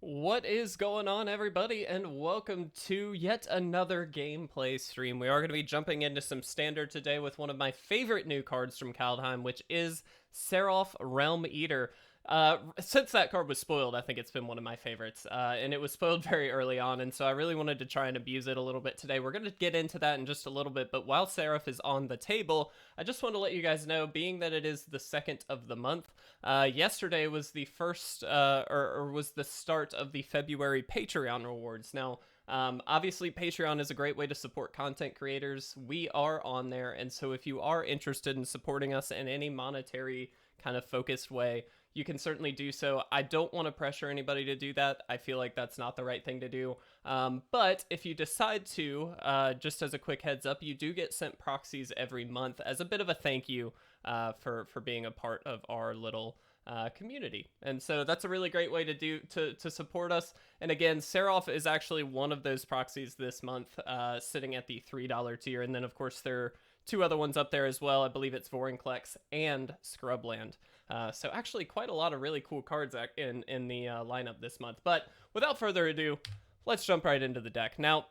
What is going on, everybody, and welcome to yet another gameplay stream. We are going to be jumping into some standard today with one of my favorite new cards from Kaldheim, which is Sarulf Realm Eater. Since that card was spoiled, I think it's been one of my favorites, and it was spoiled very early on, and so I really wanted to try and abuse it a little bit today. We're going to get into that in just a little bit, but while Sarulf is on the table, I just want to let you guys know, being that it is the 2nd of the month, yesterday was the first, or was the start of the February Patreon rewards. Now, obviously, Patreon is a great way to support content creators. We are on there, and so if you are interested in supporting us in any monetary kind of focused way, you can certainly do so. I don't want to pressure anybody to do that. I feel like that's not the right thing to do. But if you decide to, just as a quick heads up, you do get sent proxies every month as a bit of a thank you for being a part of our little community. And so that's a really great way to support us. And again, Sarulf is actually one of those proxies this month, sitting at the $3 tier. And then, of course, there are two other ones up there as well. I believe it's Vorinclex and Scrubland. So actually quite a lot of really cool cards in the lineup this month. But without further ado, let's jump right into the deck. Now,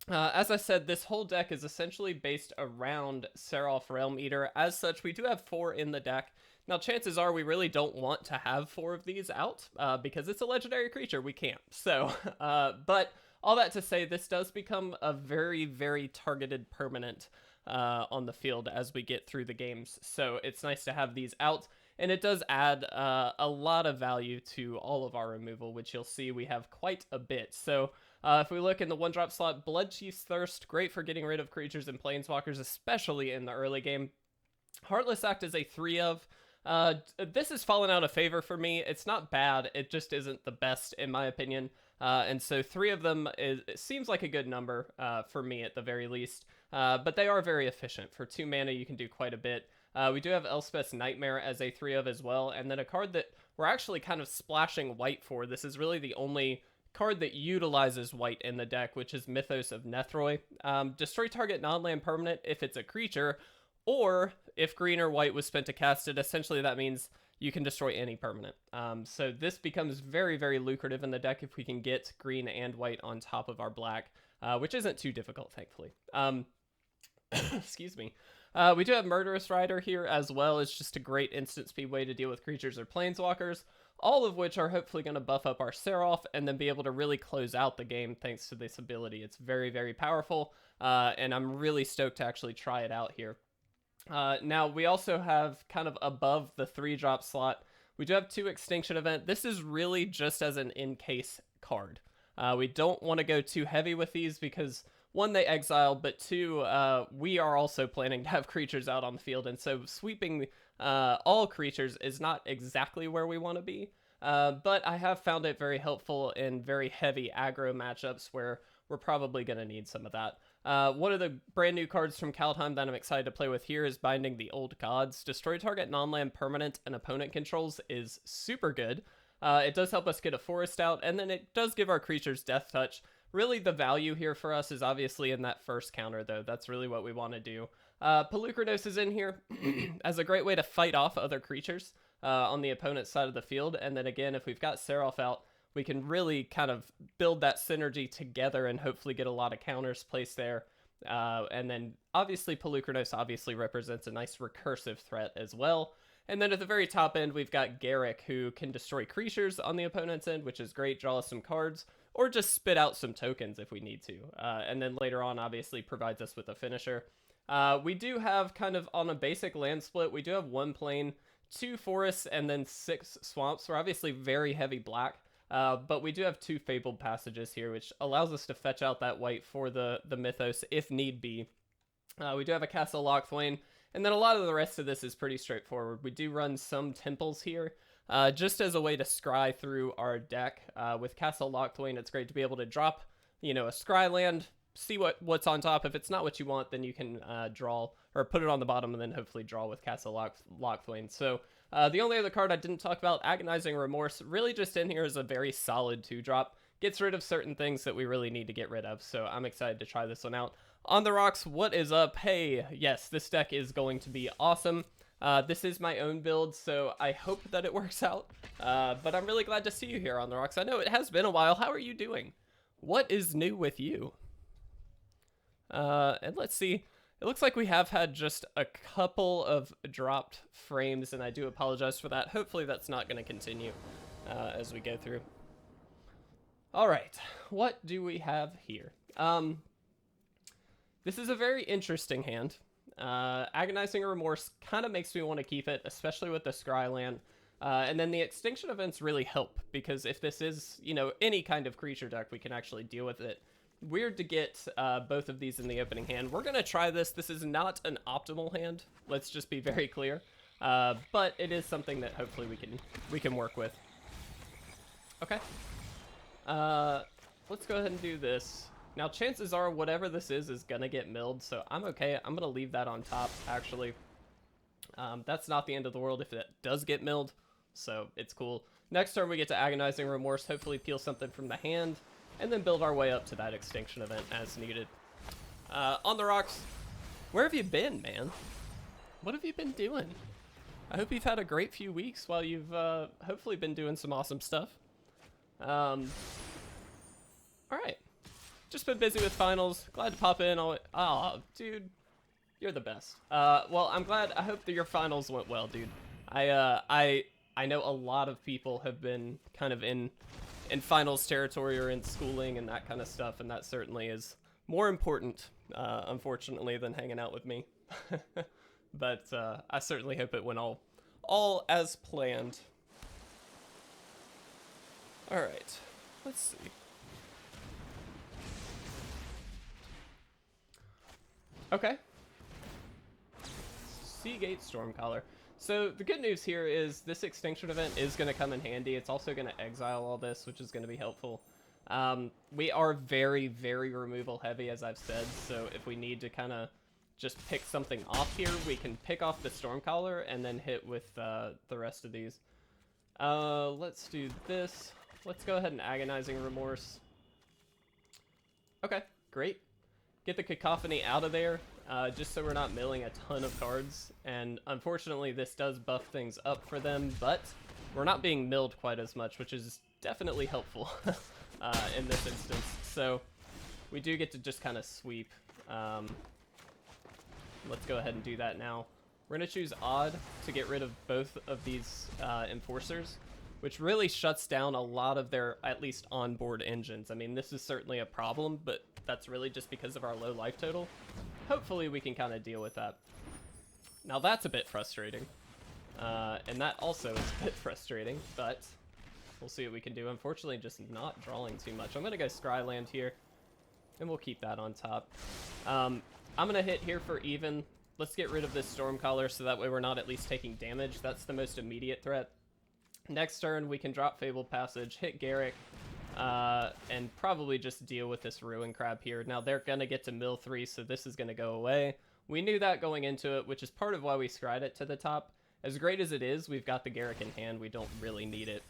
as I said, this whole deck is essentially based around Sarulf Realm Eater. As such, we do have 4 in the deck. Now, chances are we really don't want to have 4 of these out, because it's a legendary creature. We can't. So, but all that to say, this does become a very, very targeted permanent on the field as we get through the games. So it's nice to have these out. And it does add a lot of value to all of our removal, which you'll see we have quite a bit. So if we look in the 1-drop slot, Bloodchief's Thirst, great for getting rid of creatures and planeswalkers, especially in the early game. Heartless Act is a 3-of. This has fallen out of favor for me. It's not bad, it just isn't the best in my opinion. And so 3 of them it seems like a good number for me at the very least. But they are very efficient. For 2 mana, you can do quite a bit. We do have Elspeth's Nightmare as a 3-of as well, and then a card that we're actually kind of splashing white for. This is really the only card that utilizes white in the deck, which is Mythos of Nethroi. Destroy target non-land permanent if it's a creature, or if green or white was spent to cast it. Essentially that means you can destroy any permanent. So this becomes very, very lucrative in the deck if we can get green and white on top of our black, which isn't too difficult, thankfully. Excuse me. We do have Murderous Rider here as well. It's just a great instant speed way to deal with creatures or planeswalkers, all of which are hopefully going to buff up our Sarulf and then be able to really close out the game thanks to this ability. It's very, very powerful, and I'm really stoked to actually try it out here. Now, we also have kind of above the 3-drop slot, we do have 2 Extinction Event. This is really just as an in-case card. We don't want to go too heavy with these because 1, they exile, but 2, we are also planning to have creatures out on the field, and so sweeping all creatures is not exactly where we want to be, but I have found it very helpful in very heavy aggro matchups where we're probably going to need some of that. One of the brand new cards from Kaldheim that I'm excited to play with here is Binding the Old Gods. Destroy target non-land permanent an opponent controls is super good. It does help us get a forest out, and then it does give our creatures Death Touch. Really, the value here for us is obviously in that first counter, though. That's really what we want to do. Polukranos is in here as a great way to fight off other creatures on the opponent's side of the field. And then again, if we've got Sarulf out, we can really kind of build that synergy together and hopefully get a lot of counters placed there. And then obviously Polukranos obviously represents a nice recursive threat as well. And then at the very top end, we've got Garruk, who can destroy creatures on the opponent's end, which is great, draw us some cards, or just spit out some tokens if we need to. And then later on, obviously, provides us with a finisher. We do have kind of on a basic land split, we do have 1 plain, 2 forests, and then 6 swamps. We're obviously very heavy black, but we do have 2 Fabled Passages here, which allows us to fetch out that white for the Mythos if need be. We do have a Castle Locthwain, and then a lot of the rest of this is pretty straightforward. We do run some temples here, just as a way to scry through our deck. With Castle Locthwain, it's great to be able to drop, a scry land, see what's on top. If it's not what you want, then you can draw, or put it on the bottom, and then hopefully draw with Castle Locthwain. So the only other card I didn't talk about, Agonizing Remorse, really just in here is a very solid 2-drop. Gets rid of certain things that we really need to get rid of, so I'm excited to try this one out. On the rocks, what is up? Hey, yes, this deck is going to be awesome. This is my own build, so I hope that it works out. But I'm really glad to see you here on the rocks. I know it has been a while. How are you doing? What is new with you? And let's see. It looks like we have had just a couple of dropped frames, and I do apologize for that. Hopefully that's not going to continue as we go through. All right, what do we have here? This is a very interesting hand. Agonizing Remorse kind of makes me want to keep it, especially with the Scryland. And then the Extinction Events really help, because if this is, you know, any kind of creature deck, we can actually deal with it. Weird to get both of these in the opening hand. We're going to try this. This is not an optimal hand. Let's just be very clear. But it is something that hopefully we can work with. Okay. Let's go ahead and do this. Now, chances are whatever this is going to get milled, so I'm okay. I'm going to leave that on top, actually. That's not the end of the world if it does get milled, so it's cool. Next turn, we get to Agonizing Remorse, hopefully peel something from the hand, and then build our way up to that Extinction Event as needed. On the rocks, where have you been, man? What have you been doing? I hope you've had a great few weeks while you've hopefully been doing some awesome stuff. All right. Just been busy with finals. Glad to pop in. Oh, dude, you're the best. Well, I'm glad. I hope that your finals went well, dude. I know a lot of people have been kind of in finals territory or in schooling and that kind of stuff, and that certainly is more important, unfortunately, than hanging out with me. But I certainly hope it went all as planned. All right, let's see. Okay. Seagate Stormcaller. So the good news here is this Extinction Event is going to come in handy. It's also going to exile all this, which is going to be helpful. We are very, very removal heavy, as I've said, so if we need to kind of just pick something off here, we can pick off the Stormcaller and then hit with the rest of these. Let's do this. Let's go ahead and Agonizing Remorse. Okay, great. Get the Cacophony out of there, just so we're not milling a ton of cards. And unfortunately, this does buff things up for them, but we're not being milled quite as much, which is definitely helpful in this instance. So we do get to just kind of sweep. Let's go ahead and do that now. We're going to choose Odd to get rid of both of these Enforcers, which really shuts down a lot of their, at least, onboard engines. I mean, this is certainly a problem, but that's really just because of our low life total. Hopefully we can kind of deal with that. Now that's a bit frustrating. And that also is a bit frustrating, but we'll see what we can do. Unfortunately, just not drawing too much. I'm going to go Scryland here, and we'll keep that on top. I'm going to hit here for even. Let's get rid of this Stormcaller so that way we're not at least taking damage. That's the most immediate threat. Next turn, we can drop Fabled Passage, hit Garruk, and probably just deal with this Ruin Crab here. Now, they're going to get to mill 3, so this is going to go away. We knew that going into it, which is part of why we scryed it to the top. As great as it is, we've got the Garruk in hand. We don't really need it,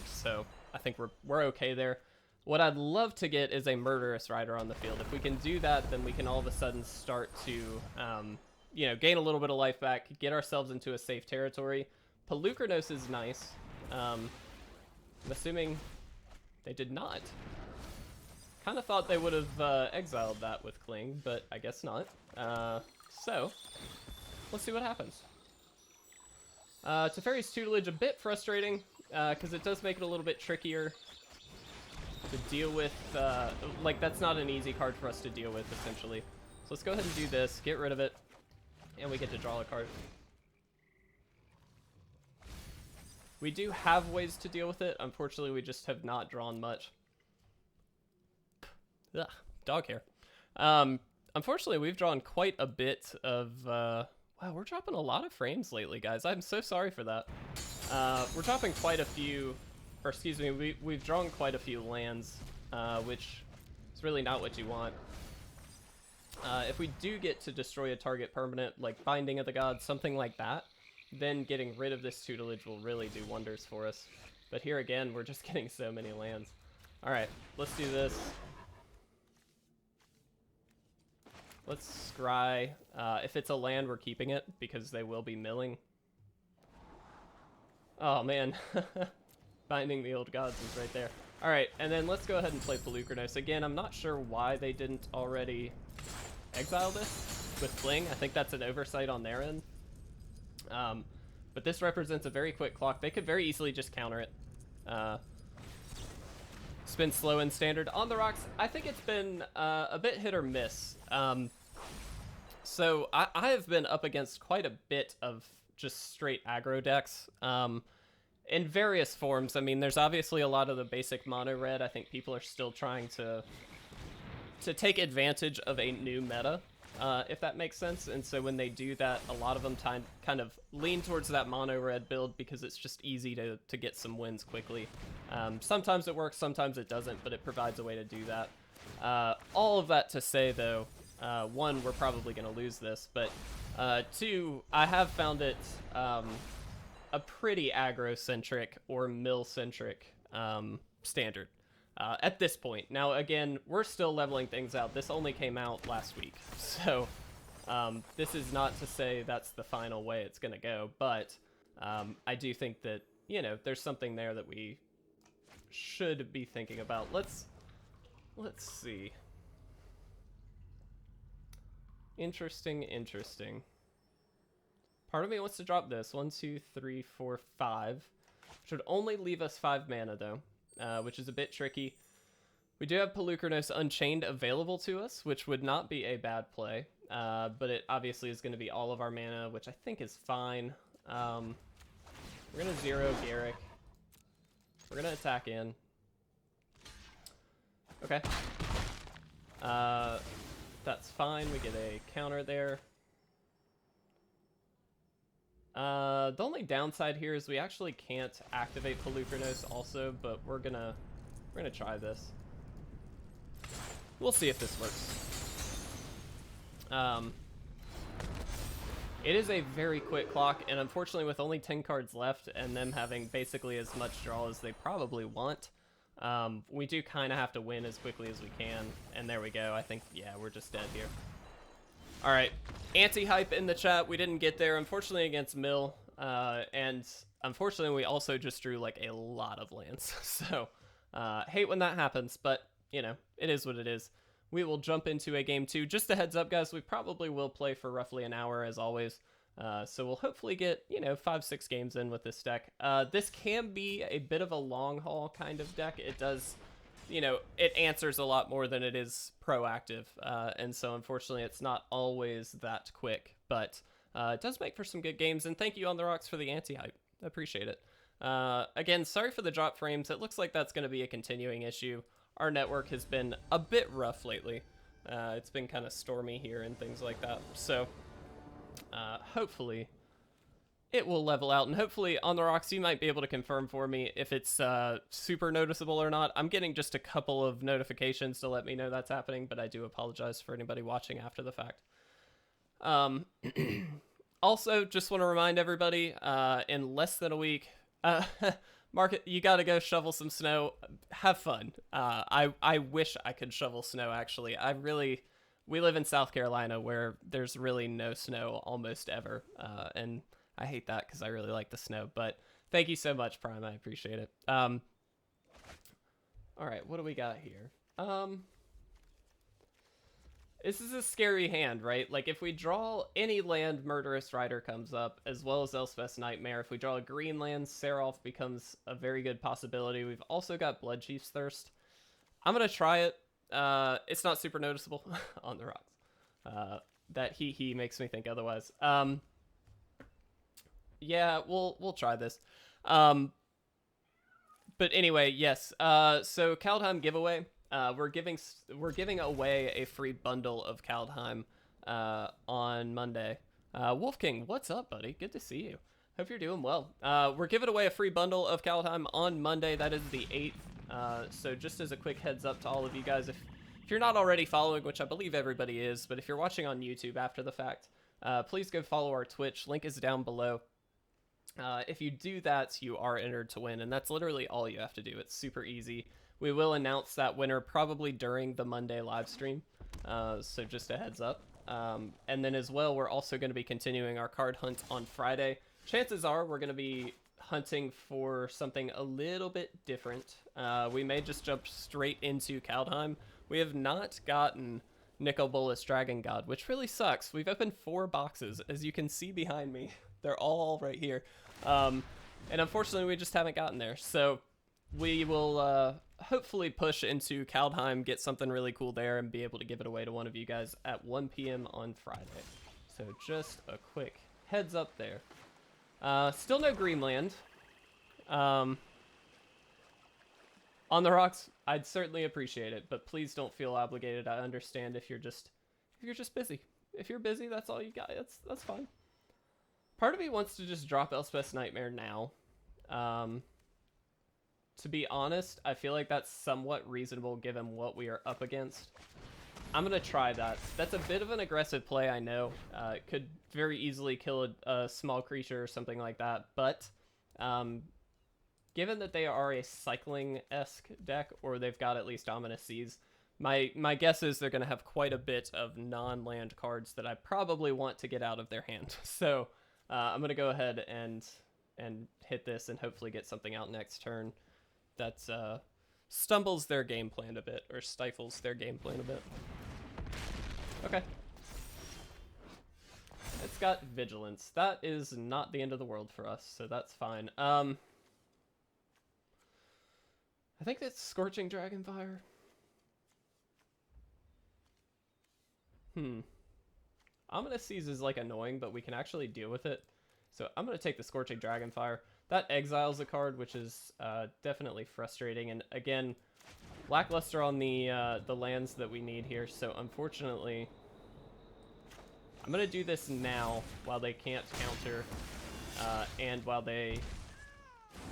so I think we're okay there. What I'd love to get is a Murderous Rider on the field. If we can do that, then we can all of a sudden start to, you know, gain a little bit of life back, get ourselves into a safe territory. Polukranos is nice. I'm assuming they did not. Kind of thought they would have exiled that with Kling, but I guess not. So, let's see what happens. Teferi's Tutelage, a bit frustrating, because it does make it a little bit trickier to deal with. Like, that's not an easy card for us to deal with, essentially. So let's go ahead and do this, get rid of it, and we get to draw a card. We do have ways to deal with it. Unfortunately, we just have not drawn much. Ugh, dog hair. Unfortunately, we've drawn quite a bit of... wow, we're dropping a lot of frames lately, guys. I'm so sorry for that. We're dropping quite a few... Or, excuse me, we've drawn quite a few lands, which is really not what you want. If we do get to destroy a target permanent, like Binding of the Gods, something like that, then getting rid of this tutelage will really do wonders for us. But here again, we're just getting so many lands. Alright, let's do this. Let's scry. If it's a land, we're keeping it, because they will be milling. Oh, man. Binding the Old Gods is right there. Alright, and then let's go ahead and play Polukranos. Again, I'm not sure why they didn't already exile this with Fling. I think that's an oversight on their end. But this represents a very quick clock. They could very easily just counter it. It's been slow in Standard. On the rocks, I think it's been a bit hit or miss. So I have been up against quite a bit of just straight aggro decks in various forms. I mean, there's obviously a lot of the basic mono red. I think people are still trying to take advantage of a new meta, if that makes sense. And so when they do that, a lot of them kind of lean towards that mono red build because it's just easy to get some wins quickly. Sometimes it works, sometimes it doesn't, but it provides a way to do that. All of that to say, though, one, we're probably going to lose this, but two, I have found it a pretty aggro-centric or mill-centric Standard at this point. Now, again, we're still leveling things out. This only came out last week, so this is not to say that's the final way it's going to go, but I do think that, you know, there's something there that we should be thinking about. Let's see. Interesting. Part of me wants to drop this. 1, 2, 3, 4, 5. Should only leave us 5 mana, though, which is a bit tricky. We do have Polukranos Unchained available to us, which would not be a bad play, but it obviously is going to be all of our mana, which I think is fine. We're going to 0 Garruk. We're going to attack in. Okay. That's fine. We get a counter there. The only downside here is we actually can't activate Polukranos also, but we're gonna try this. We'll see if this works. It is a very quick clock, and unfortunately with only 10 cards left and them having basically as much draw as they probably want, we do kind of have to win as quickly as we can. And there we go. I think, yeah, we're just dead here. All right, anti-hype in the chat. We didn't get there, unfortunately, against Mill. And unfortunately, we also just drew like a lot of lands. So hate when that happens, but you know, it is what it is. We will jump into a game 2. Just a heads up, guys, we probably will play for roughly an hour as always. So we'll hopefully get, you know, 5-6 games in with this deck. This can be a bit of a long haul kind of deck. It does, you know, it answers a lot more than it is proactive. And so unfortunately it's not always that quick, but it does make for some good games. And thank you On The Rocks for the anti-hype. I appreciate it. Again, sorry for the drop frames. It looks like that's going to be a continuing issue. Our network has been a bit rough lately. It's been kind of stormy here and things like that. So hopefully it will level out, and hopefully On The Rocks, you might be able to confirm for me if it's super noticeable or not. I'm getting just a couple of notifications to let me know that's happening, but I do apologize for anybody watching after the fact. Also, just want to remind everybody, in less than a week, Mark, you gotta go shovel some snow. Have fun. I wish I could shovel snow, actually. We live in South Carolina where there's really no snow almost ever, and I hate that because I really like the snow, but thank you so much, Prime. I appreciate it. All right, what do we got here? This is a scary hand, right? Like, if we draw any land, Murderous Rider comes up, as well as Elspeth's Nightmare. If we draw a green land, Sarulf becomes a very good possibility. We've also got Bloodchief's Thirst. I'm going to try it. It's not super noticeable On The Rocks. That he makes me think otherwise. Yeah, we'll try this. But anyway, yes. So Kaldheim giveaway. We're giving away a free bundle of Kaldheim on Monday. Wolf King, what's up, buddy? Good to see you. Hope you're doing well. We're giving away a free bundle of Kaldheim on Monday. That is the 8th. So just as a quick heads up to all of you guys, if you're not already following, which I believe everybody is, but if you're watching on YouTube after the fact, please go follow our Twitch. Link is down below. If you do that, you are entered to win, and that's literally all you have to do. It's super easy. We will announce that winner probably during the Monday live stream, so just a heads up. And then as well, we're also going to be continuing our card hunt on Friday. Chances are we're going to be hunting for something a little bit different. We may just jump straight into Kaldheim. We have not gotten Nicol Bolas Dragon God, which really sucks. We've opened 4 boxes, as you can see behind me. They're all right here. And unfortunately, we just haven't gotten there. So we will hopefully push into Kaldheim, get something really cool there, and be able to give it away to one of you guys at 1 p.m. on Friday. So just a quick heads up there. Still no Greenland. On the rocks, I'd certainly appreciate it, but please don't feel obligated. I understand if you're just busy. If you're busy, that's all you got. That's fine. Part of me wants to just drop Elspeth's Nightmare now. To be honest, I feel like that's somewhat reasonable given what we are up against. I'm going to try that. That's a bit of an aggressive play, I know. It could very easily kill a small creature or something like that, but given that they are a cycling-esque deck, or they've got at least Ominous Seas, my guess is they're going to have quite a bit of non-land cards that I probably want to get out of their hand. So I'm going to go ahead and hit this and hopefully get something out next turn that stumbles their game plan a bit, or stifles their game plan a bit. Okay. It's got Vigilance. That is not the end of the world for us, so that's fine. I think that's Scorching Dragonfire. Ominous Seas is like annoying, but we can actually deal with it. So I'm going to take the Scorching Dragonfire. That exiles a card, which is definitely frustrating. And again, lackluster on the lands that we need here. So unfortunately, I'm going to do this now while they can't counter and while they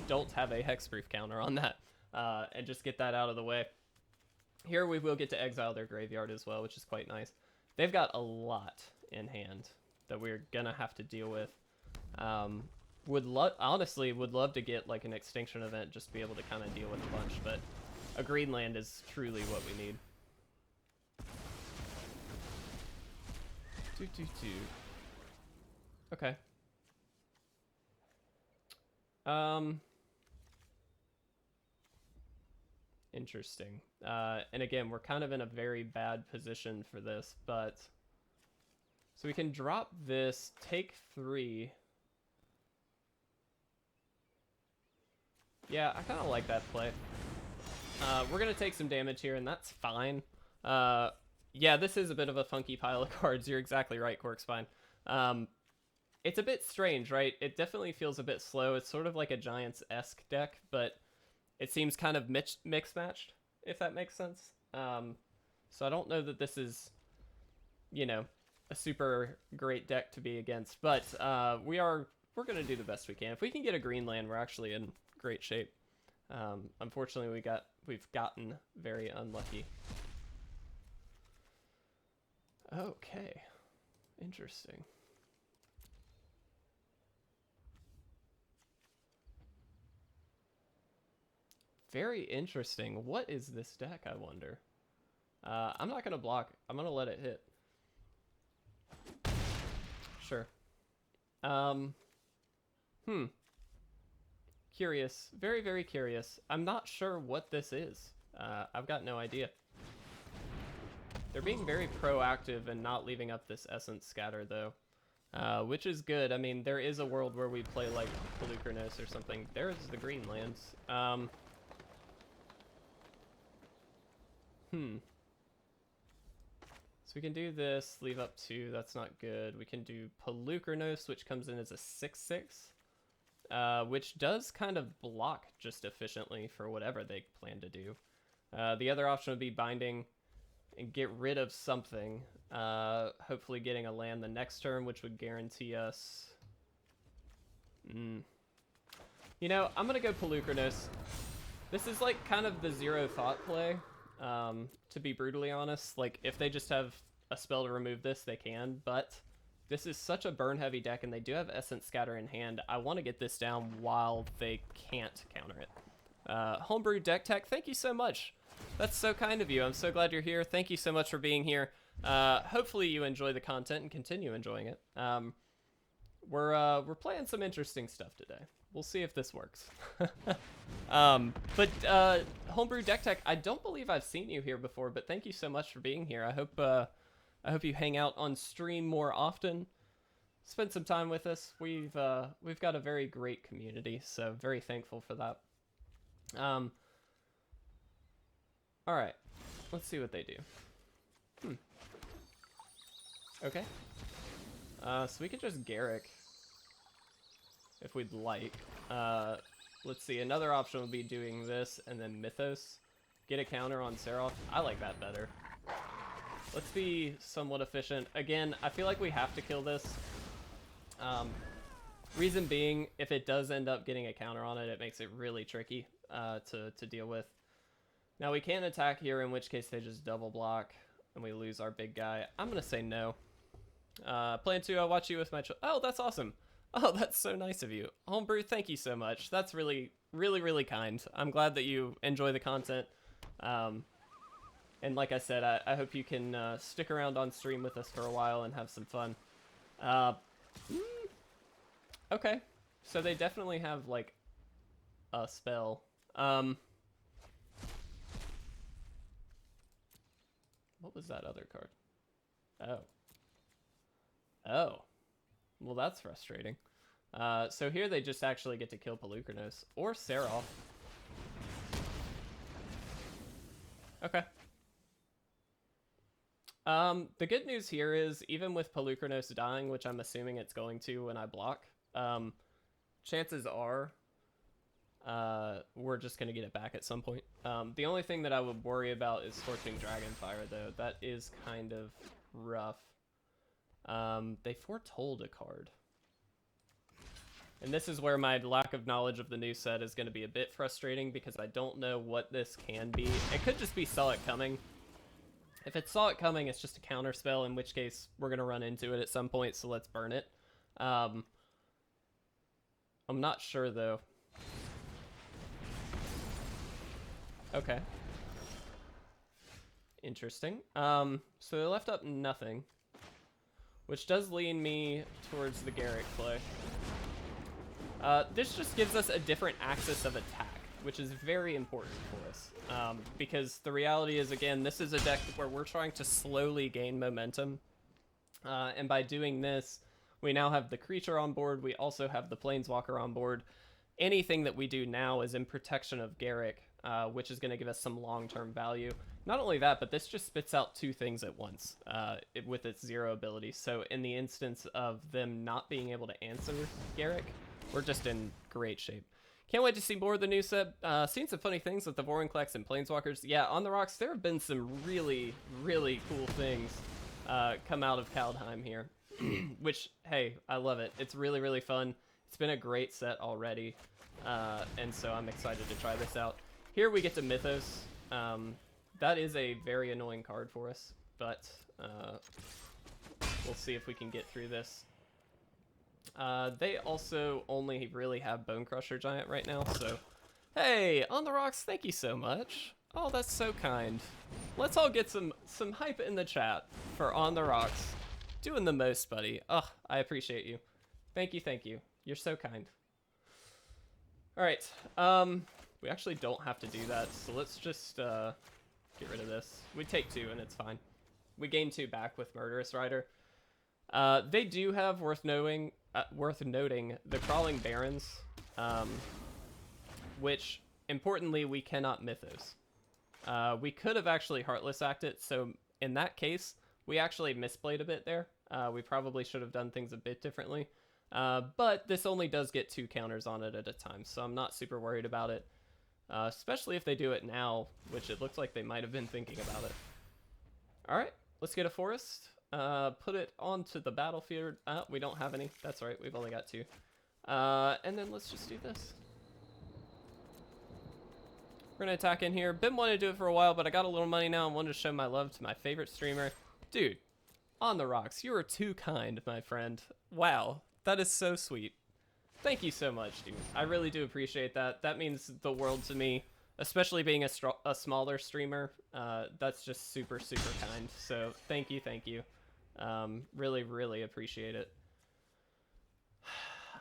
don't have a hexproof counter on that. And just get that out of the way. Here we will get to exile their graveyard as well, which is quite nice. They've got a lot in hand that we're going to have to deal with. Honestly, would love to get like an Extinction Event, just to be able to kind of deal with a bunch, but a Greenland is truly what we need. Okay. Interesting. And again, we're kind of in a very bad position for this, but so we can drop this, take 3. Yeah, I kind of like that play. We're going to take some damage here, and that's fine. Yeah, this is a bit of a funky pile of cards. You're exactly right, Corkspine. It's a bit strange, right? It definitely feels a bit slow. It's sort of like a Giants-esque deck, but it seems kind of mixed-matched, if that makes sense. So I don't know that this is, you know, a super great deck to be against, but we're going to do the best we can. If we can get a green land, we're actually in great shape. Unfortunately, we've gotten very unlucky. Okay, interesting. Very interesting. What is this deck, I wonder? I'm not going to block. I'm going to let it hit. Sure. Curious. Very, very curious. I'm not sure what this is. I've got no idea. They're being very proactive and not leaving up this Essence Scatter, though. Which is good. I mean, there is a world where we play, like, Polukranos or something. There's the green lands. So we can do this, leave up 2, that's not good. We can do Polukranos, which comes in as a 6/6, which does kind of block just efficiently for whatever they plan to do. The other option would be Binding and get rid of something, hopefully getting a land the next turn, which would guarantee us... You know, I'm going to go Polukranos. This is like kind of the zero thought play. To be brutally honest, like if they just have a spell to remove this, they can, but this is such a burn heavy deck and they do have Essence Scatter in hand. I want to get this down while they can't counter it. Homebrew Deck Tech, thank you so much. That's so kind of you. I'm so glad you're here. Thank you so much for being here. Hopefully you enjoy the content and continue enjoying it. We're playing some interesting stuff today. We'll see if this works. But Homebrew Deck Tech, I don't believe I've seen you here before, but thank you so much for being here. I hope you hang out on stream more often. Spend some time with us. We've got a very great community, so very thankful for that. All right, let's see what they do. Okay. So we could just Garruk if we'd like. Let's see, another option would be doing this and then Mythos. Get a counter on Sarulf. I like that better. Let's be somewhat efficient. Again, I feel like we have to kill this. Reason being, if it does end up getting a counter on it, it makes it really tricky to deal with. Now we can attack here, in which case they just double block and we lose our big guy. I'm gonna say no. Plan to watch you with my oh, that's awesome. Oh, that's so nice of you. Homebrew, thank you so much. That's really, really, really kind. I'm glad that you enjoy the content. And like I said, I hope you can stick around on stream with us for a while and have some fun. Okay, so they definitely have, like, a spell. What was that other card? Oh. Oh. Well, that's frustrating. So here they just actually get to kill Polukranos or Sarulf. Okay. The good news here is, even with Polukranos dying, which I'm assuming it's going to when I block, chances are we're just going to get it back at some point. The only thing that I would worry about is Scorching Dragonfire, though. That is kind of rough. They foretold a card. And this is where my lack of knowledge of the new set is going to be a bit frustrating, because I don't know what this can be. It could just be Saw It Coming. If it Saw It Coming, it's just a counter spell, in which case we're going to run into it at some point, so let's burn it. I'm not sure, though. Okay. Interesting. So they left up nothing, which does lean me towards the Garruk play. This just gives us a different axis of attack, which is very important for us. Because the reality is, again, this is a deck where we're trying to slowly gain momentum. And by doing this, we now have the creature on board. We also have the planeswalker on board. Anything that we do now is in protection of Garruk, which is going to give us some long-term value. Not only that, but this just spits out two things at once with its 0 ability. So in the instance of them not being able to answer Garruk, we're just in great shape. Can't wait to see more of the new set. Seen some funny things with the Vorinclex and Planeswalkers. Yeah, on the rocks, there have been some really, really cool things come out of Kaldheim here. Which, hey, I love it. It's really, really fun. It's been a great set already. And so I'm excited to try this out. Here we get to Mythos. That is a very annoying card for us, but we'll see if we can get through this. They also only really have Bone Crusher Giant right now, so... Hey, On the Rocks, thank you so much. Oh, that's so kind. Let's all get some hype in the chat for On the Rocks. Doing the most, buddy. Ugh, I appreciate you. Thank you, thank you. You're so kind. Alright, we actually don't have to do that, so let's just get rid of this. We take 2 and it's fine. We gain 2 back with Murderous Rider. They do have, worth noting, the Crawling Barrens, which, importantly, we cannot Mythos. We could have actually Heartless Acted, so in that case, we actually misplayed a bit there. We probably should have done things a bit differently. But this only does get 2 counters on it at a time, so I'm not super worried about it. Especially if they do it now, which it looks like they might have been thinking about it. Alright, let's get a forest. Put it onto the battlefield. We don't have any. That's right, we've only got 2. And then let's just do this. We're gonna attack in here. Been wanting to do it for a while, but I got a little money now and wanted to show my love to my favorite streamer. Dude, On the Rocks, you are too kind, my friend. Wow, that is so sweet. Thank you so much, dude. I really do appreciate that. That means the world to me, especially being a smaller streamer. That's just super, super kind. So thank you, thank you. Really, really appreciate it.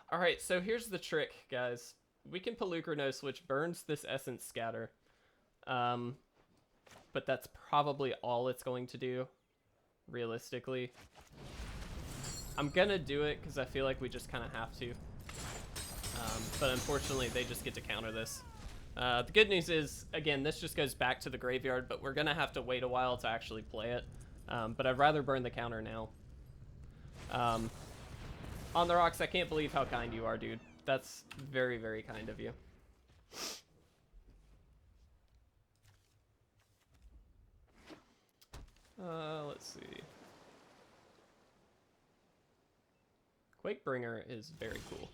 All right, so here's the trick, guys. We can Polukranos, which burns this Essence Scatter. But that's probably all it's going to do, realistically. I'm gonna do it because I feel like we just kind of have to. But unfortunately, they just get to counter this. The good news is, again, this just goes back to the graveyard, but we're gonna have to wait a while to actually play it. But I'd rather burn the counter now. On the rocks, I can't believe how kind you are, dude. That's very, very kind of you. Let's see. Quakebringer is very cool.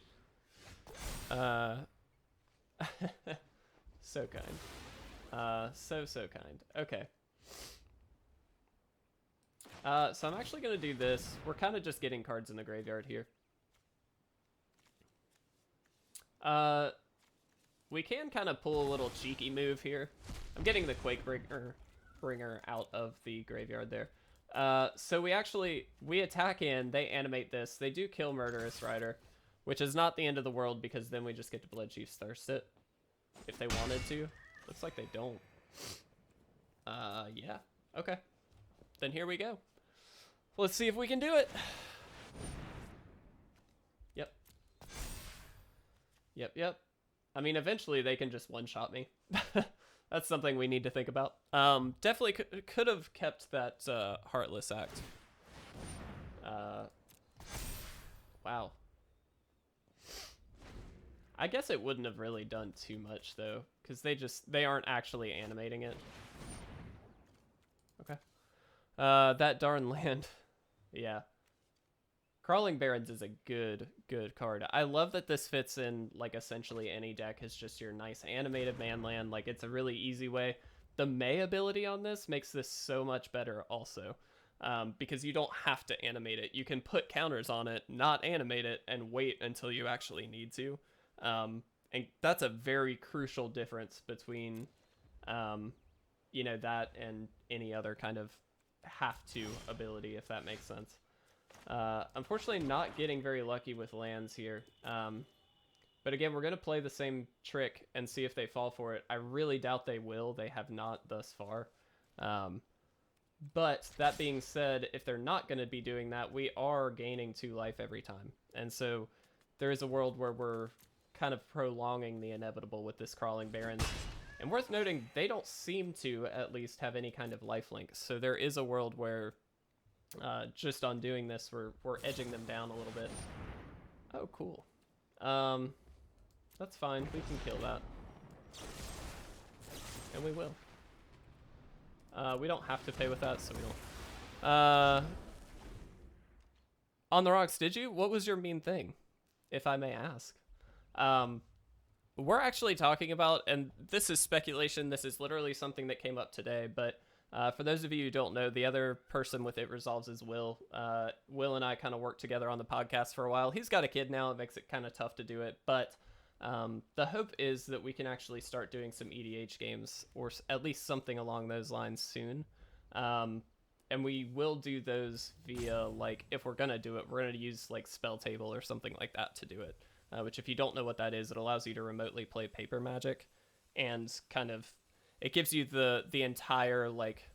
So kind. So kind. Okay. So I'm actually going to do this. We're kind of just getting cards in the graveyard here. We can kind of pull a little cheeky move here. I'm getting the Quakebringer out of the graveyard there. So we attack in, they animate this. They do kill Murderous Rider, which is not the end of the world because then we just get to Bloodchief's Thirst it if they wanted to. Looks like they don't. Yeah. Okay. Then here we go. Let's see if we can do it. Yep. I mean, eventually they can just one-shot me. That's something we need to think about. Definitely could have kept that Heartless Act. Wow. I guess it wouldn't have really done too much, though, because they aren't actually animating it. Okay. That darn land. Yeah. Crawling Barrens is a good card. I love that this fits in, like, essentially any deck. It's just your nice animated man land. Like, it's a really easy way. The May ability on this makes this so much better also, because you don't have to animate it. You can put counters on it, not animate it, and wait until you actually need to. And that's a very crucial difference between, you know, that and any other kind of have-to ability, if that makes sense. Unfortunately, not getting very lucky with lands here. But again, we're going to play the same trick and see if they fall for it. I really doubt they will. They have not thus far. But that being said, if they're not going to be doing that, we are gaining 2 life every time. And so there is a world where we're kind of prolonging the inevitable with this Crawling Barrens. And worth noting, they don't seem to at least have any kind of lifelink. So there is a world where just on doing this, we're edging them down a little bit. Oh, cool. That's fine. We can kill that. And we will. We don't have to pay with that, so we don't. On the rocks, did you? What was your mean thing, if I may ask? We're actually talking about, and this is speculation, this is literally something that came up today, but for those of you who don't know, the other person with It Resolves is Will. Will and I kind of worked together on the podcast for a while. He's got a kid now. It makes it kind of tough to do it. But the hope is that we can actually start doing some EDH games, or at least something along those lines soon. And we will do those via, like, if we're going to do it, we're going to use, like, Spell Table or something like that to do it. Which, if you don't know what that is, it allows you to remotely play Paper Magic and kind of... It gives you the entire, like,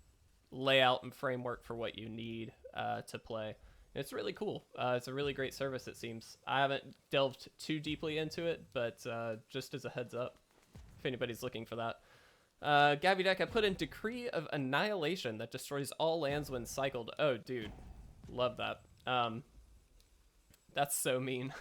layout and framework for what you need to play. And it's really cool. It's a really great service, it seems. I haven't delved too deeply into it, but just as a heads up, if anybody's looking for that. Gabby Deck, I put in Decree of Annihilation that destroys all lands when cycled. Oh, dude. Love that. That's so mean.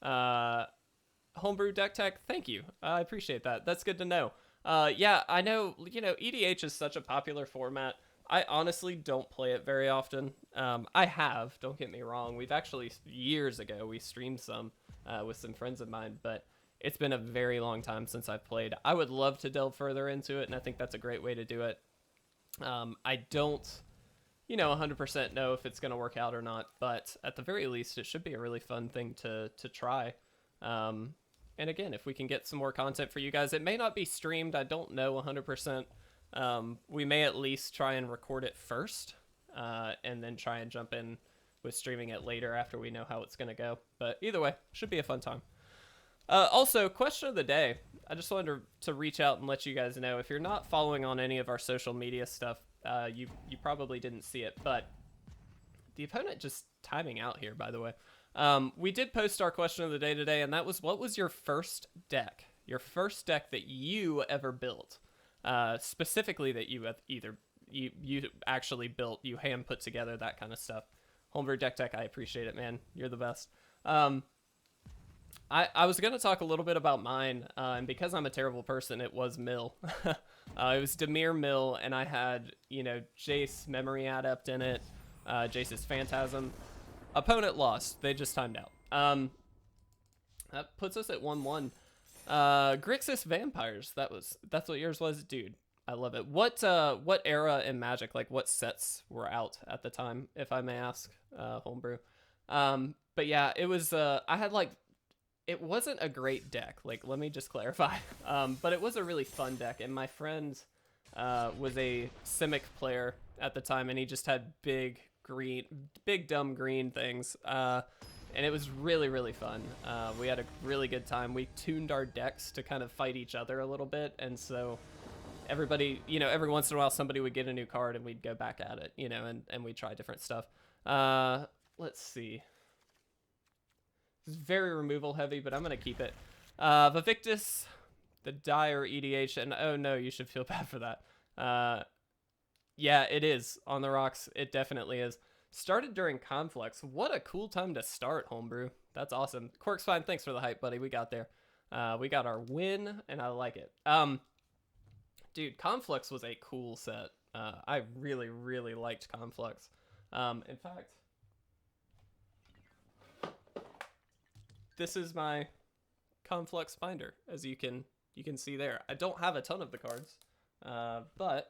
Homebrew Deck Tech, thank you. I appreciate that. That's good to know. Yeah, I know, you know, EDH is such a popular format. I honestly don't play it very often. I have, don't get me wrong. We've actually, years ago, we streamed some with some friends of mine, but it's been a very long time since I've played. I would love to delve further into it, and I think that's a great way to do it. I don't, you know, 100% know if it's going to work out or not, but at the very least, it should be a really fun thing to try. And again, if we can get some more content for you guys, it may not be streamed. I don't know 100%. We may at least try and record it first, and then try and jump in with streaming it later after we know how it's going to go. But either way, should be a fun time. Also, question of the day. I just wanted to reach out and let you guys know, if you're not following on any of our social media stuff, you probably didn't see it, but the opponent just timing out here, by the way. We did post our question of the day today, and that was, what was your first deck? Your first deck that you ever built. Specifically that you have either you actually built, you hand put together, that kind of stuff. Homebrew Deck, I appreciate it, man. You're the best. I was going to talk a little bit about mine, and because I'm a terrible person, it was Mill. It was Dimir Mill, and I had, you know, Jace Memory Adept in it, Jace's Phantasm. Opponent lost. They just timed out. That puts us at 1-1. Grixis Vampires. That's what yours was, dude. I love it. What era in Magic, like what sets were out at the time, if I may ask, Homebrew? But yeah, it was. I had like. It wasn't a great deck, like, let me just clarify, but it was a really fun deck, and my friend was a Simic player at the time, and he just had big dumb green things, and it was really, really fun. We had a really good time. We tuned our decks to kind of fight each other a little bit, and so everybody, you know, every once in a while somebody would get a new card, and we'd go back at it, you know, and we'd try different stuff. Let's see. It's very removal heavy, but I'm going to keep it. Vivictus, the Dire EDH, and oh no, you should feel bad for that. Yeah, it is. On the rocks, it definitely is. Started during Conflux. What a cool time to start, Homebrew. That's awesome. Quirk's fine. Thanks for the hype, buddy. We got there. We got our win, and I like it. Dude, Conflux was a cool set. I really, really liked Conflux. In fact, this is my Conflux binder, as you can see there. I don't have a ton of the cards, but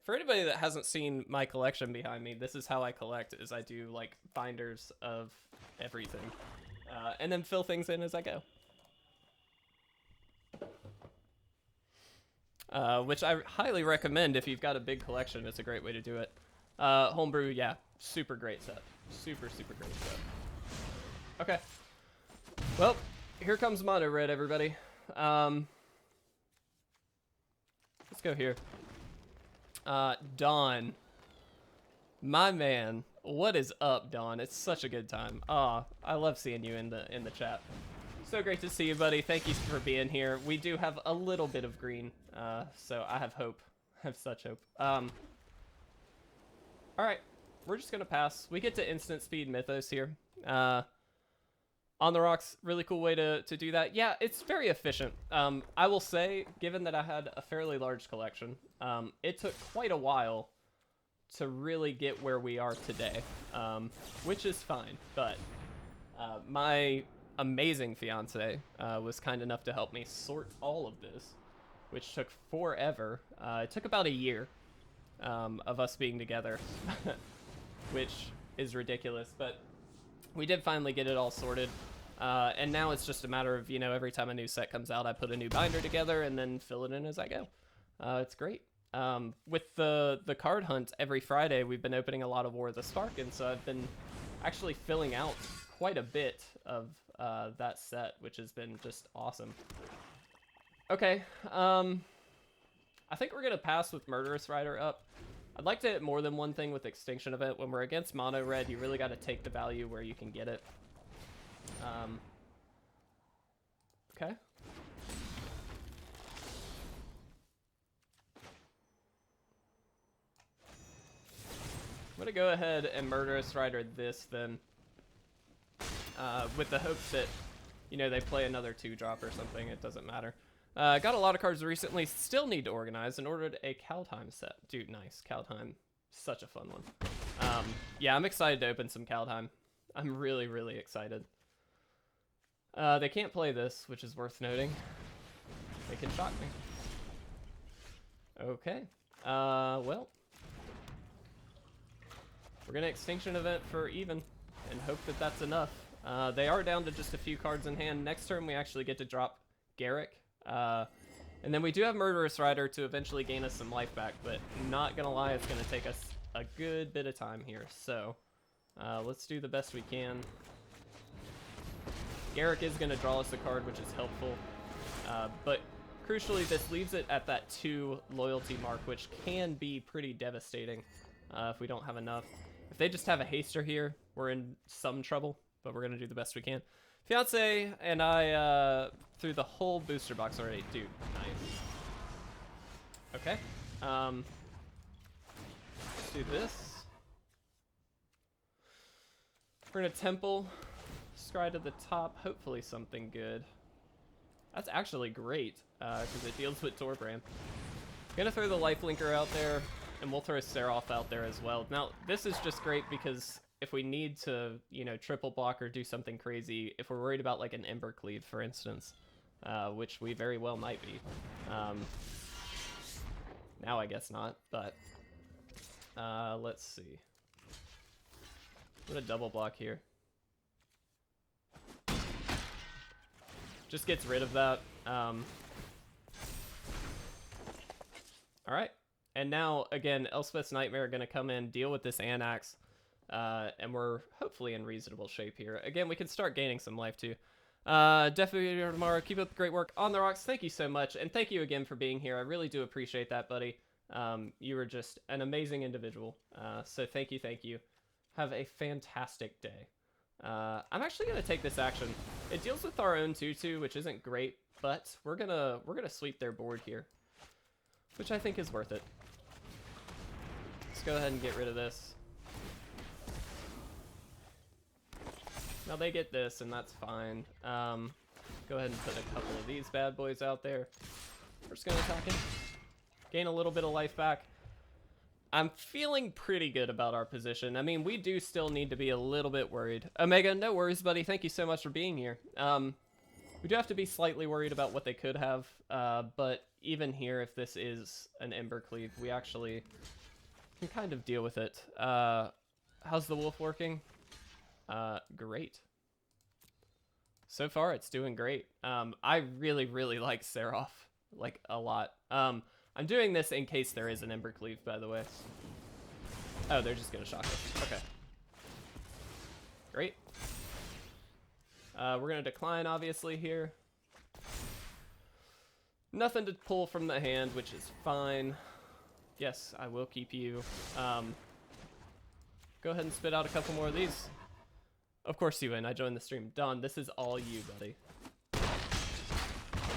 for anybody that hasn't seen my collection behind me, this is how I collect, is I do like binders of everything, and then fill things in as I go. Which I highly recommend if you've got a big collection. It's a great way to do it. Homebrew, yeah, super great set. Super, super great set. Okay. Well, here comes Mono Red, everybody. Let's go here. Dawn. My man. What is up, Dawn? It's such a good time. I love seeing you in the chat. So great to see you, buddy. Thank you for being here. We do have a little bit of green, so I have hope. I have such hope. Alright, we're just gonna pass. We get to instant speed Mythos here. On the rocks, really cool way to do that. Yeah, it's very efficient. I will say, given that I had a fairly large collection, it took quite a while to really get where we are today, which is fine. But my amazing fiance was kind enough to help me sort all of this, which took forever. It took about a year of us being together, which is ridiculous, but we did finally get it all sorted. And now it's just a matter of, you know, every time a new set comes out, I put a new binder together and then fill it in as I go. It's great. With the card hunt every Friday, we've been opening a lot of War of the Spark, and so I've been actually filling out quite a bit of that set, which has been just awesome. Okay, I think we're going to pass with Murderous Rider up. I'd like to hit more than one thing with Extinction Event. When we're against Mono Red, you really got to take the value where you can get it. Okay. I'm going to go ahead and Murderous Rider this then, with the hopes that, you know, they play another 2-drop or something. It doesn't matter. Got a lot of cards recently. Still need to organize and ordered a Kaldheim set. Dude, nice. Kaldheim. Such a fun one. Yeah, I'm excited to open some Kaldheim. I'm really, really excited. They can't play this, which is worth noting. They can shock me. Okay. Well. We're going to Extinction Event for even and hope that that's enough. They are down to just a few cards in hand. Next turn, we actually get to drop Garruk. And then we do have Murderous Rider to eventually gain us some life back, but not gonna lie, it's gonna take us a good bit of time here. So, Let's do the best we can. Garruk is going to draw us a card, which is helpful. But crucially, this leaves it at that 2 loyalty mark, which can be pretty devastating if we don't have enough. If they just have a haster here, we're in some trouble, but we're going to do the best we can. Fiance and I threw the whole booster box already. Dude, nice. Okay. Let's do this. We're going to Temple. Scry to the top. Hopefully something good. That's actually great, because it deals with Torbrand. I'm going to throw the Lifelinker out there, and we'll throw Sarulf out there as well. Now, this is just great because if we need to, you know, triple block or do something crazy, if we're worried about like an Ember Cleave, for instance, which we very well might be. Now I guess not, but let's see. I'm gonna double block here. Just gets rid of that. Alright. And now, again, Elspeth's Nightmare are going to come in, deal with this Anax, and we're hopefully in reasonable shape here. Again, we can start gaining some life, too. Definitely tomorrow. Keep up the great work on the rocks. Thank you so much, and thank you again for being here. I really do appreciate that, buddy. You were just an amazing individual, so thank you, thank you. Have a fantastic day. I'm actually going to take this action. It deals with our own 2/2, which isn't great, but we're gonna sweep their board here, which I think is worth it. Let's go ahead and get rid of this. Now they get this, and that's fine. Go ahead and put a couple of these bad boys out there. We're just gonna attack him. Gain a little bit of life back. I'm feeling pretty good about our position. I mean, we do still need to be a little bit worried. Omega, no worries, buddy. Thank you so much for being here. We do have to be slightly worried about what they could have, but even here, if this is an Ember Cleave, we actually can kind of deal with it. How's the wolf working? Great. So far, it's doing great. I really, really like Sarulf, like, a lot. I'm doing this in case there is an Ember Cleave, by the way. Oh, they're just gonna shock us. Okay. Great. We're gonna decline, obviously, here. Nothing to pull from the hand, which is fine. Yes, I will keep you. Go ahead and spit out a couple more of these. Of course you win. I joined the stream. Don, this is all you, buddy.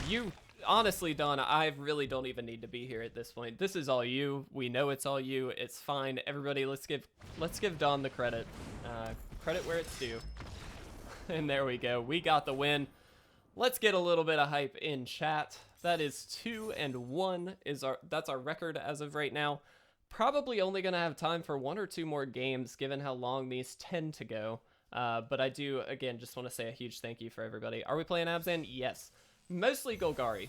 You... Honestly, Don, I really don't even need to be here at this point. This is all you. We know it's all you. It's fine. Everybody, let's give Don the credit. Credit where it's due. And there we go. We got the win. Let's get a little bit of hype in chat. That is 2-1 that's our record as of right now. Probably only going to have time for 1 or 2 more games given how long these tend to go. But I do, again, just want to say a huge thank you for everybody. Are we playing Abzan? Yes. Mostly Golgari.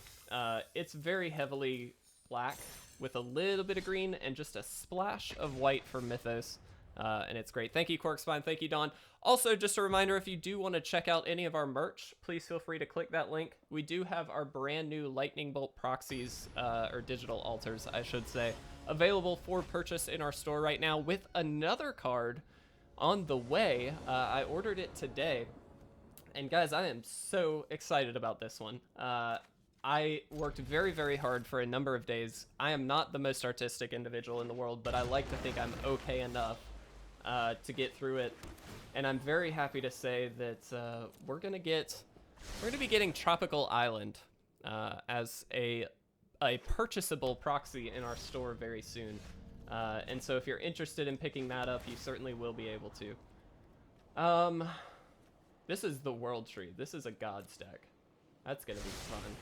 It's very heavily black with a little bit of green and just a splash of white for Mythos. And it's great. Thank you, Corkspine. Thank you, Don. Also, just a reminder, if you do want to check out any of our merch, please feel free to click that link. We do have our brand new Lightning Bolt proxies, or digital altars, I should say, available for purchase in our store right now with another card on the way. I ordered it today. And guys, I am so excited about this one. I worked very, very hard for a number of days. I am not the most artistic individual in the world, but I like to think I'm okay enough to get through it. And I'm very happy to say that we're gonna be getting Tropical Island as a purchasable proxy in our store very soon. And so if you're interested in picking that up, you certainly will be able to. This is the World Tree. This is a God stack. That's gonna be fun.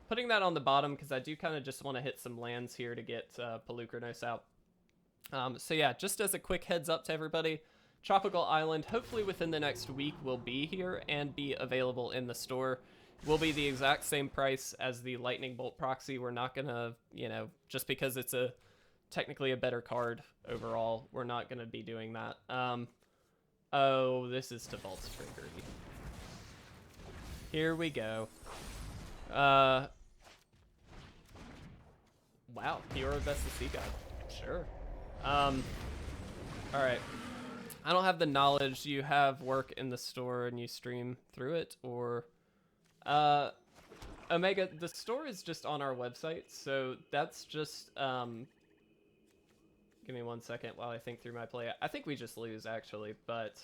Putting that on the bottom because I do kind of just want to hit some lands here to get Polukranos out. So yeah, just as a quick heads up to everybody, Tropical Island, hopefully within the next week, will be here and be available in the store. Will be the exact same price as the Lightning Bolt proxy. We're not gonna, you know, just because it's technically a better card overall, we're not gonna be doing that. Oh, this is to Vault's trickery. Here we go. Wow, Hero Best to See God. Sure. Alright. I don't have the knowledge. You have work in the store and you stream through it, or Omega, the store is just on our website, so that's just give me 1 second while I think through my play. I think we just lose actually, but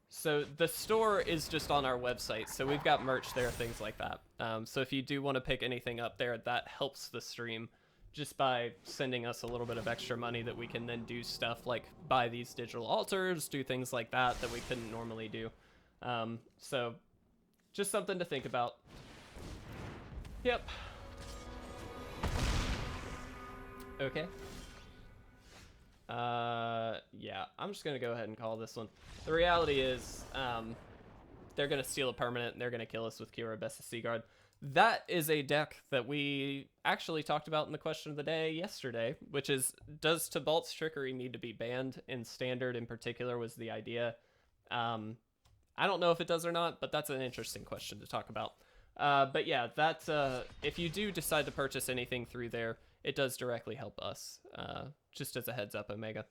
so the store is just on our website, so we've got merch there, things like that. So if you do want to pick anything up there, that helps the stream just by sending us a little bit of extra money that we can then do stuff like buy these digital altars, do things like that we couldn't normally do. So just something to think about. Yep. Okay. Yeah, I'm just gonna go ahead and call this one. The reality is, they're gonna steal a permanent and they're gonna kill us with Kira Best of Seaguard. That is a deck that we actually talked about in the question of the day yesterday, which is, does Tibalt's Trickery need to be banned in Standard in particular was the idea. I don't know if it does or not, but that's an interesting question to talk about. But yeah, that's, if you do decide to purchase anything through there, it does directly help us, just as a heads up, Omega.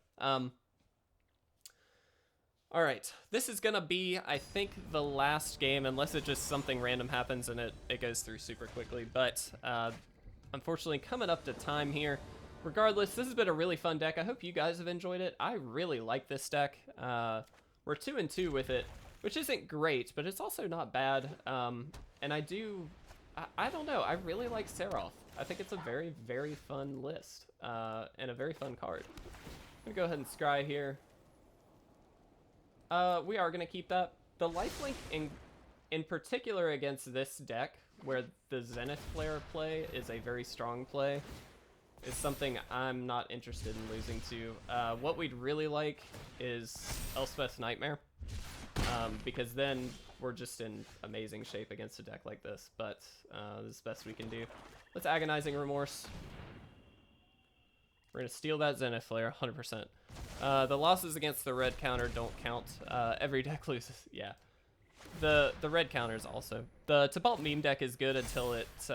All right, this is gonna be, I think, the last game, unless it just something random happens and it goes through super quickly. But unfortunately, coming up to time here. Regardless, this has been a really fun deck. I hope you guys have enjoyed it. I really like this deck. We're 2-2 with it, which isn't great, but it's also not bad. And I don't know, I really like Sarulf. I think it's a very, very fun list, and a very fun card. I'm gonna go ahead and scry here. We are gonna keep that. The lifelink in particular against this deck, where the Zenith Flare play is a very strong play, is something I'm not interested in losing to. What we'd really like is Elspeth's Nightmare, because then we're just in amazing shape against a deck like this, but this is the best we can do. Let's Agonizing Remorse. We're going to steal that Zenith Flare, 100%. The losses against the red counter don't count. Every deck loses, yeah. The red counters also. The Tibalt meme deck is good until it's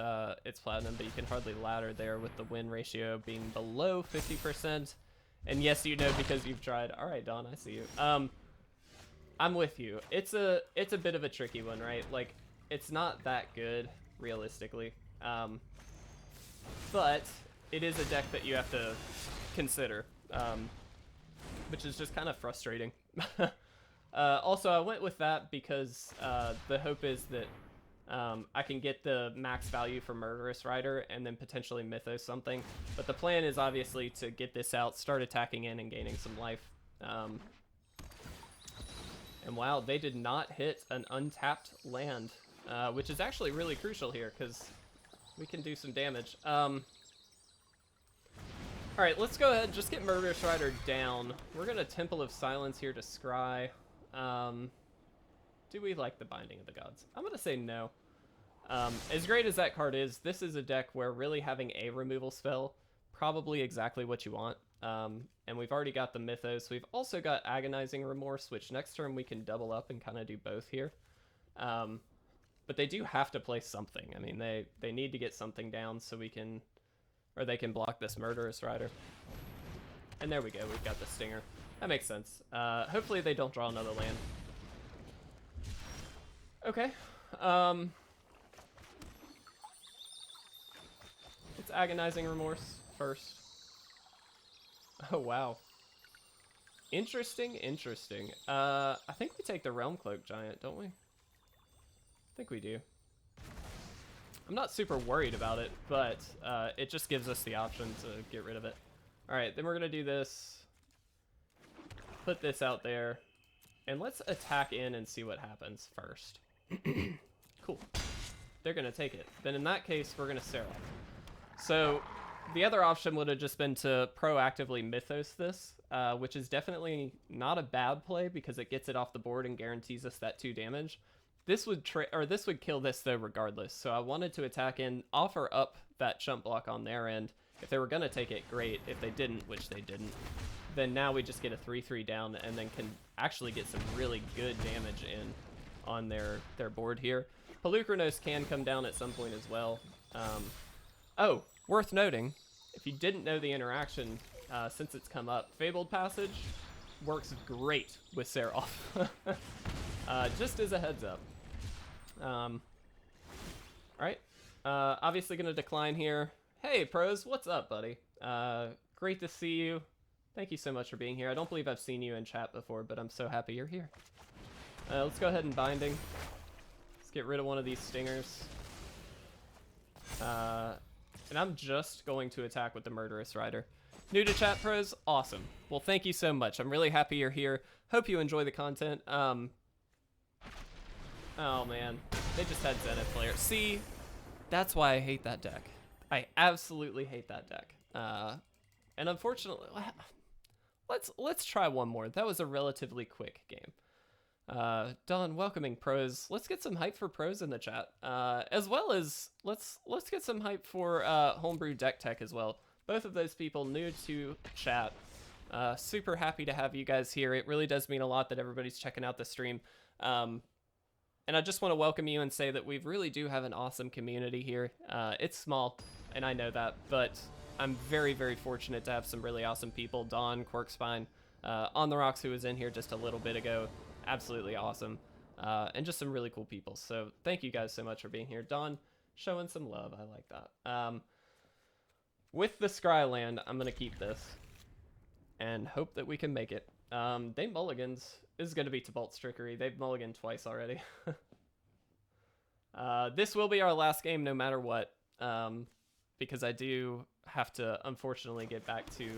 platinum, but you can hardly ladder there with the win ratio being below 50%. And yes, you know because you've tried. All right, Don, I see you. I'm with you. It's a bit of a tricky one, right? Like, it's not that good, realistically. But it is a deck that you have to consider, which is just kind of frustrating. Also, I went with that because the hope is that I can get the max value for Murderous Rider and then potentially Mythos something. But the plan is obviously to get this out, start attacking in and gaining some life. And wow, they did not hit an untapped land, which is actually really crucial here because we can do some damage. Alright, let's go ahead and just get Murderous Rider down. We're going to Temple of Silence here to scry. Do we like the Binding of the Gods? I'm going to say no. As great as that card is, this is a deck where really having a removal spell, probably exactly what you want. And we've already got the Mythos. We've also got Agonizing Remorse, which next turn we can double up and kind of do both here. But they do have to play something. I mean, they need to get something down so we can... Or they can block this Murderous Rider. And there we go, we've got the Stinger. That makes sense. Hopefully they don't draw another land. Okay. It's Agonizing Remorse first. Oh, wow. Interesting, interesting. I think we take the Realm Cloak Giant, don't we? I think we do. I'm not super worried about it, but it just gives us the option to get rid of it. Alright, then we're going to do this. Put this out there. And let's attack in and see what happens first. Cool. They're going to take it. Then in that case, we're going to Sarulf. So the other option would have just been to proactively Mythos this, which is definitely not a bad play because it gets it off the board and guarantees us that 2 damage. This would kill this though regardless. So I wanted to attack in, offer up that chump block on their end. If they were going to take it, great. If they didn't, which they didn't, then now we just get a 3/3 down and then can actually get some really good damage in on their board here. Polukranos can come down at some point as well. Oh, worth noting, if you didn't know the interaction, since it's come up, Fabled Passage works great with Sarulf. Just as a heads up. Alright. Obviously gonna decline here. Hey, Pros, what's up, buddy? Great to see you. Thank you so much for being here. I don't believe I've seen you in chat before, but I'm so happy you're here. Let's go ahead and binding. Let's get rid of one of these stingers. And I'm just going to attack with the Murderous Rider. New to chat, Pros? Awesome. Well, thank you so much. I'm really happy you're here. Hope you enjoy the content. Oh, man. They just had Zenith player. See, that's why I hate that deck. I absolutely hate that deck. And unfortunately, let's try one more. That was a relatively quick game. Don, welcoming Pros. Let's get some hype for Pros in the chat. As well as, let's get some hype for Homebrew Deck Tech as well. Both of those people new to chat. Super happy to have you guys here. It really does mean a lot that everybody's checking out the stream. And I just want to welcome you and say that we really do have an awesome community here. It's small, and I know that, but I'm very, very fortunate to have some really awesome people. Don, Quirkspine, On the Rocks, who was in here just a little bit ago. Absolutely awesome. And just some really cool people. So thank you guys so much for being here. Don, showing some love. I like that. With the Scryland, I'm going to keep this and hope that we can make it. They mulligans. This is going to be to Bolt's Trickery. They've mulliganed twice already. This will be our last game no matter what, because I do have to, unfortunately, get back to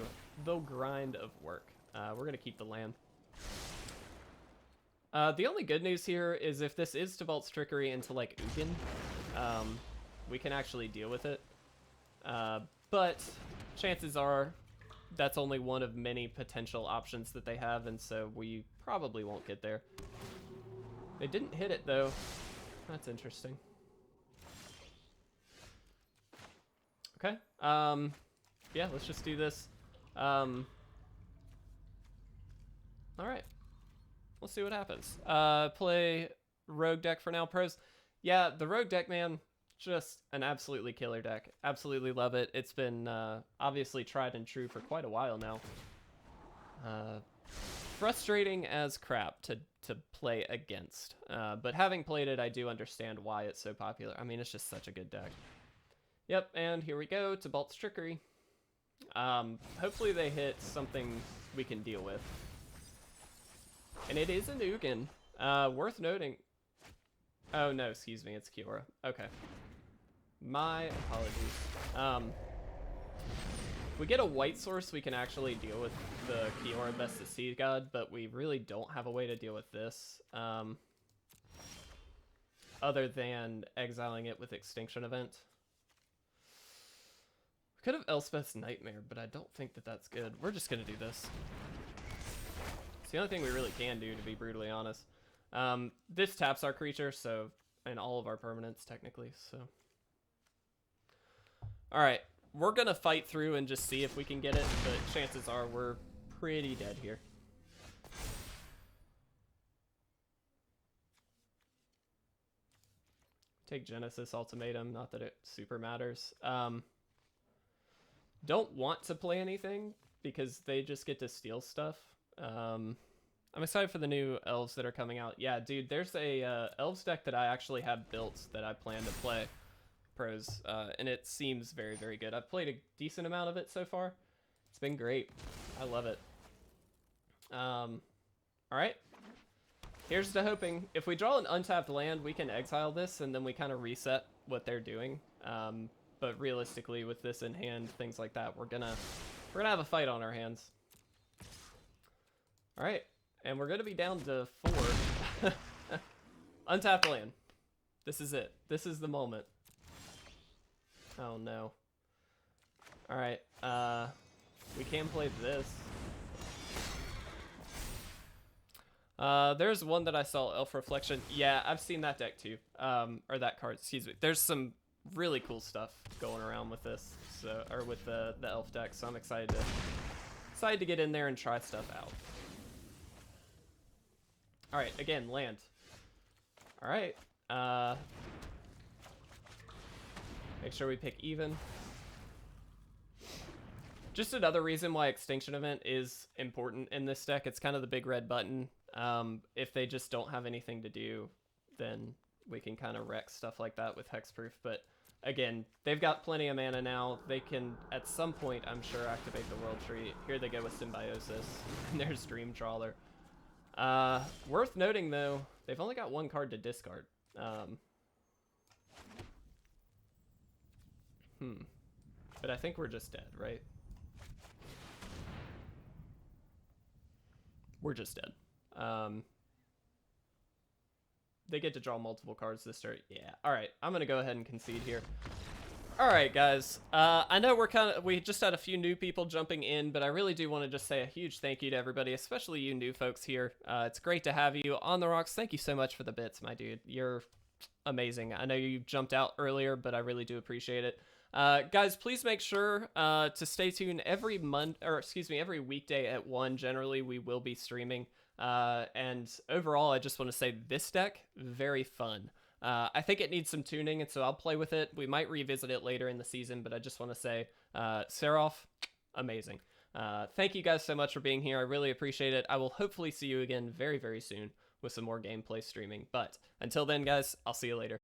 the grind of work. We're going to keep the land. The only good news here is if this is to Bolt's Trickery into, like, Ugin, we can actually deal with it. But chances are that's only one of many potential options that they have, and so we probably won't get there. They didn't hit it, though. That's interesting. Okay. Yeah, let's just do this. All right. We'll see what happens. Play Rogue deck for now, Pros. Yeah, the Rogue deck, man, just an absolutely killer deck. Absolutely love it. It's been obviously tried and true for quite a while now. Frustrating as crap to play against. But having played it, I do understand why it's so popular. I mean, it's just such a good deck. Yep, and here we go to Bolt's Trickery. Hopefully they hit something we can deal with. And it is an Ugin. Worth noting. Oh, no, excuse me. It's Kiora. Okay. My apologies. If we get a white source, we can actually deal with the Kiora Best to See God, but we really don't have a way to deal with this. Other than exiling it with Extinction Event. We could have Elspeth's Nightmare, but I don't think that that's good. We're just going to do this. It's the only thing we really can do, to be brutally honest. This taps our creature, so, and all of our permanents, technically, so. Alright, we're gonna fight through and just see if we can get it, but chances are we're pretty dead here. Take Genesis Ultimatum, not that it super matters. Don't want to play anything, because they just get to steal stuff. I'm excited for the new elves that are coming out. Yeah, dude, there's a elves deck that I actually have built that I plan to play, Pros, and it seems very, very good. I've played a decent amount of it so far. It's been great. I love it. All right. Here's to hoping. If we draw an untapped land, we can exile this, and then we kind of reset what they're doing. But realistically, with this in hand, things like that, we're gonna have a fight on our hands. All right. And we're going to be down to 4. Untapped land. This is it. This is the moment. Oh, no. Alright. We can play this. There's one that I saw, Elf Reflection. Yeah, I've seen that deck too. Or that card, excuse me. There's some really cool stuff going around with this. So, or with the Elf deck. So I'm excited to get in there and try stuff out. Alright, again, land. Alright. Make sure we pick even. Just another reason why Extinction Event is important in this deck. It's kind of the big red button. If they just don't have anything to do, then we can kind of wreck stuff like that with Hexproof. But again, they've got plenty of mana now. They can, at some point, I'm sure, activate the World Tree. Here they go with Symbiosis. And there's Dream Trawler. Worth noting, though, they've only got one card to discard. But I think we're just dead, right? We're just dead. They get to draw multiple cards this turn. Yeah. All right. I'm going to go ahead and concede here. All right, guys. I know we just had a few new people jumping in, but I really do want to just say a huge thank you to everybody, especially you new folks here. It's great to have you on the rocks. Thank you so much for the bits, my dude. You're amazing. I know you jumped out earlier, but I really do appreciate it. Guys, please make sure to stay tuned every weekday at 1. Generally, we will be streaming. And overall, I just want to say this deck, very fun. I think it needs some tuning, and so I'll play with it. We might revisit it later in the season, but I just want to say, Sarulf, amazing. Thank you guys so much for being here. I really appreciate it. I will hopefully see you again very, very soon with some more gameplay streaming. But until then, guys, I'll see you later.